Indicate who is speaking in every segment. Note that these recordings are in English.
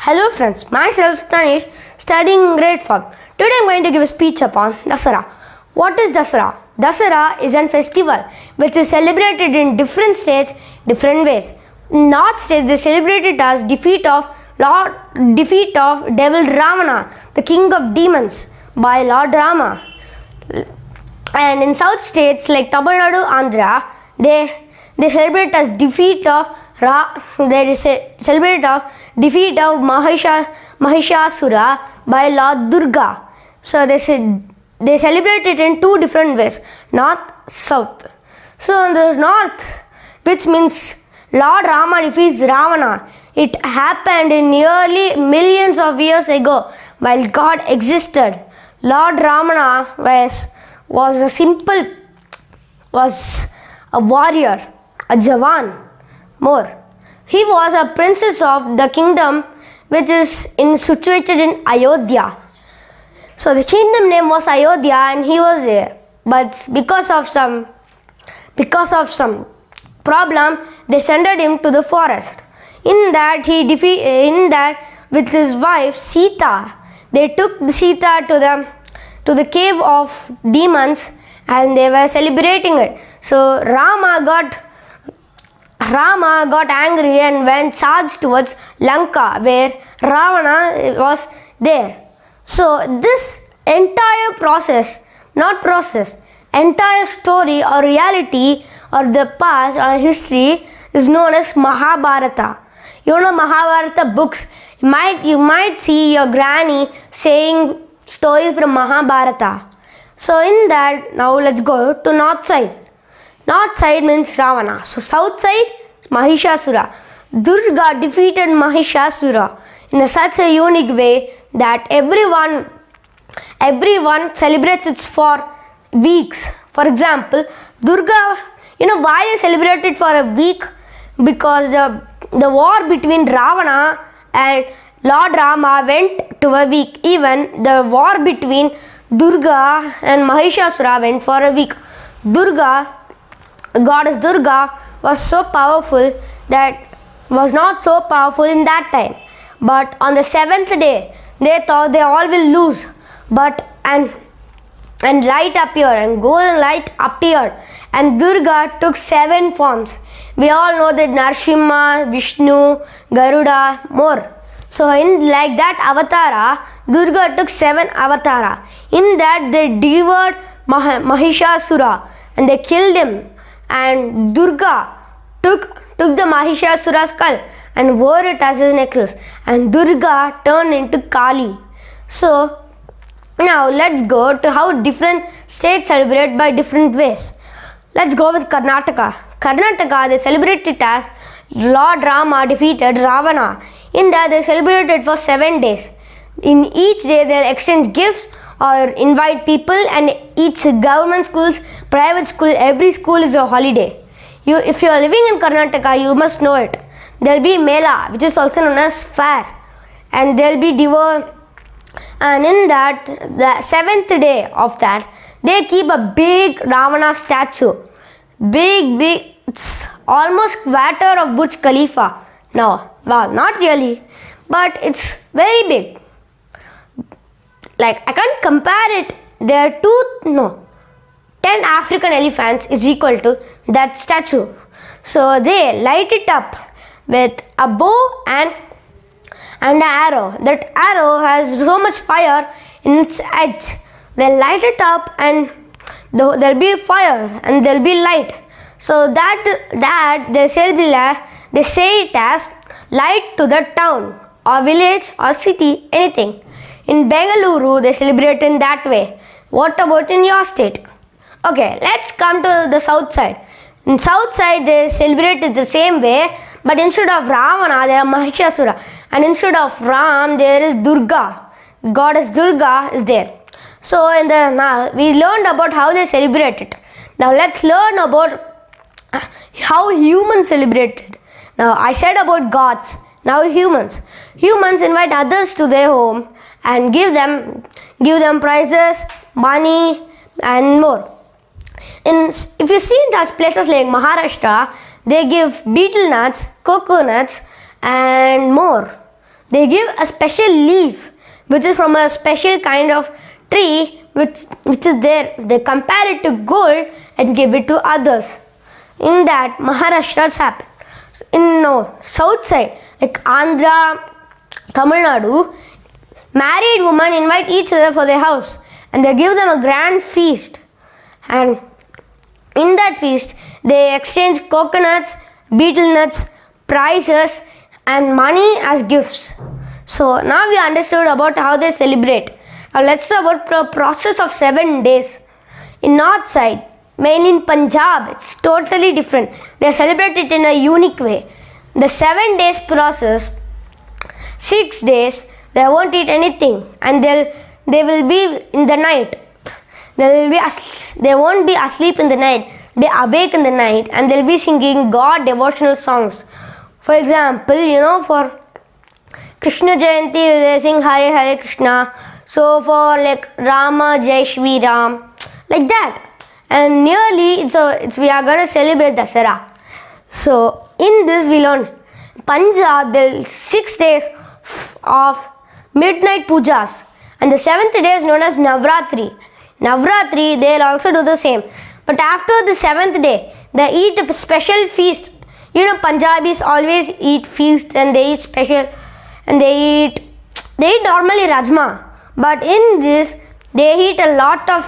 Speaker 1: Hello friends, myself Tanish, studying in grade 5. Today I am going to give a speech upon Dussehra. What is Dussehra? Dussehra is a festival which is celebrated in different states, different ways. In North states they celebrate it as defeat of devil Ravana, the king of demons, by Lord Rama. And in South states like Tamil Nadu, Andhra, they celebrate as defeat of Mahishasura by Lord Durga. So they celebrate it in two different ways, north, south. So in the north, which means Lord Rama defeats Ravana, it happened in nearly millions of years ago while God existed. Lord Ramana was a warrior, a Jawan. More, he was a princess of the kingdom which is situated in Ayodhya. So the kingdom name was Ayodhya and he was there. But because of some problem, they sent him to the forest. In that with his wife Sita, they took Sita to the cave of demons and they were celebrating it. So Rama got angry and went charged towards Lanka where Ravana was there. So this entire entire story or reality or the past or history is known as Mahabharata. You know Mahabharata books. You might see your granny saying stories from Mahabharata. So in that, now let's go to north side. North side means Ravana. So south side is Mahishasura. Durga defeated Mahishasura in such a unique way that everyone celebrates it for weeks. For example, Durga, why they celebrate it for a week? Because the war between Ravana and Lord Rama went to a week. Even the war between Durga and Mahishasura went for a week. Goddess Durga was so powerful that was not so powerful in that time. But on the 7th day, they thought they all will lose. And light appeared and golden light appeared and Durga took 7 forms. We all know that Narsimha, Vishnu, Garuda, more. So in like that avatara, Durga took 7 avatara. In that they devoured Mahishasura and they killed him. And Durga took the Mahishasura's skull and wore it as a necklace. And Durga turned into Kali. So now let's go to how different states celebrate by different ways. Let's go with Karnataka. Karnataka, they celebrate it as Lord Rama defeated Ravana. In that they celebrate it for 7 days. In each day they'll exchange gifts or invite people, and each government schools, private school, every school is a holiday. If you are living in Karnataka, you must know it. There'll be Mela, which is also known as fair, and there'll be Diva. And in that, the 7th day of that, they keep a big Ravana statue. Big, it's almost quarter of Burj Khalifa. No, well, not really, but it's very big. Like, I can't compare it. There are 10 African elephants is equal to that statue. So they light it up with a bow and an arrow. That arrow has so much fire in its edge. They light it up and there'll be fire and there'll be light. So that they say it as light to the town or village or city, anything. In Bengaluru, they celebrate in that way. What about in your state? Okay, let's come to the south side. In south side, they celebrate it the same way, but instead of Ravana, there are Mahishasura. And instead of Ram, there is Durga. Goddess Durga is there. So we learned about how they celebrate it. Now let's learn about how humans celebrate it. Now I said about gods. Now humans. Humans invite others to their home and give them prizes, money, and more. If you see in places like Maharashtra, they give betel nuts, coconuts, and more. they give a special leaf which is from a special kind of tree which is there. They compare it to gold and give it to others. In that, Maharashtra's happen. In south side, like Andhra, Tamil Nadu, married women invite each other for their house and they give them a grand feast. And in that feast, they exchange coconuts, betel nuts, prizes, and money as gifts. So now we understood about how they celebrate. Now let's talk about the process of 7 days. In north side, mainly in Punjab, it's totally different. They celebrate it in a unique way. The 7 days process, 6 days, they won't eat anything and they will be in the night. They won't be asleep in the night. They awake in the night and they'll be singing God devotional songs. For example, for Krishna Jayanti, they sing Hare Hare Krishna. So for like Rama Jai Shri Ram, like that. And nearly we are going to celebrate Dussehra. So in this we learn Punjab, there 6 days of midnight pujas, and the 7th day is known as Navratri. Navratri, they'll also do the same. But after the 7th day, they eat a special feast. Punjabis always eat feasts and they eat special, and they eat normally rajma. But in this, they eat a lot of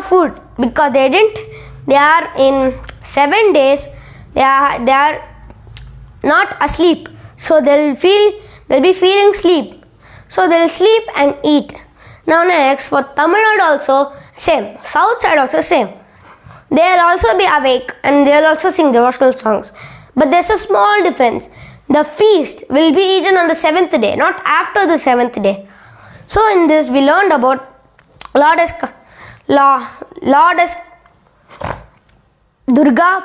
Speaker 1: food because they are in 7 days, they are not asleep. So they'll be feeling sleep. So they'll sleep and eat. Now next, for Tamil Nadu also same. South side also same. They'll also be awake and they'll also sing devotional songs. But there's a small difference. The feast will be eaten on the 7th day, not after the 7th day. So in this we learned about Lord as Durga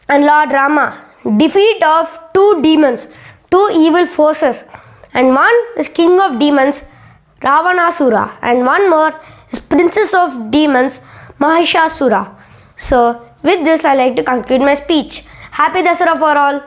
Speaker 1: and Lord Rama. Defeat of 2 demons, 2 evil forces. And one is king of demons, Ravanasura. And one more is princess of demons, Mahishasura. So with this I like to conclude my speech. Happy Dussehra for all.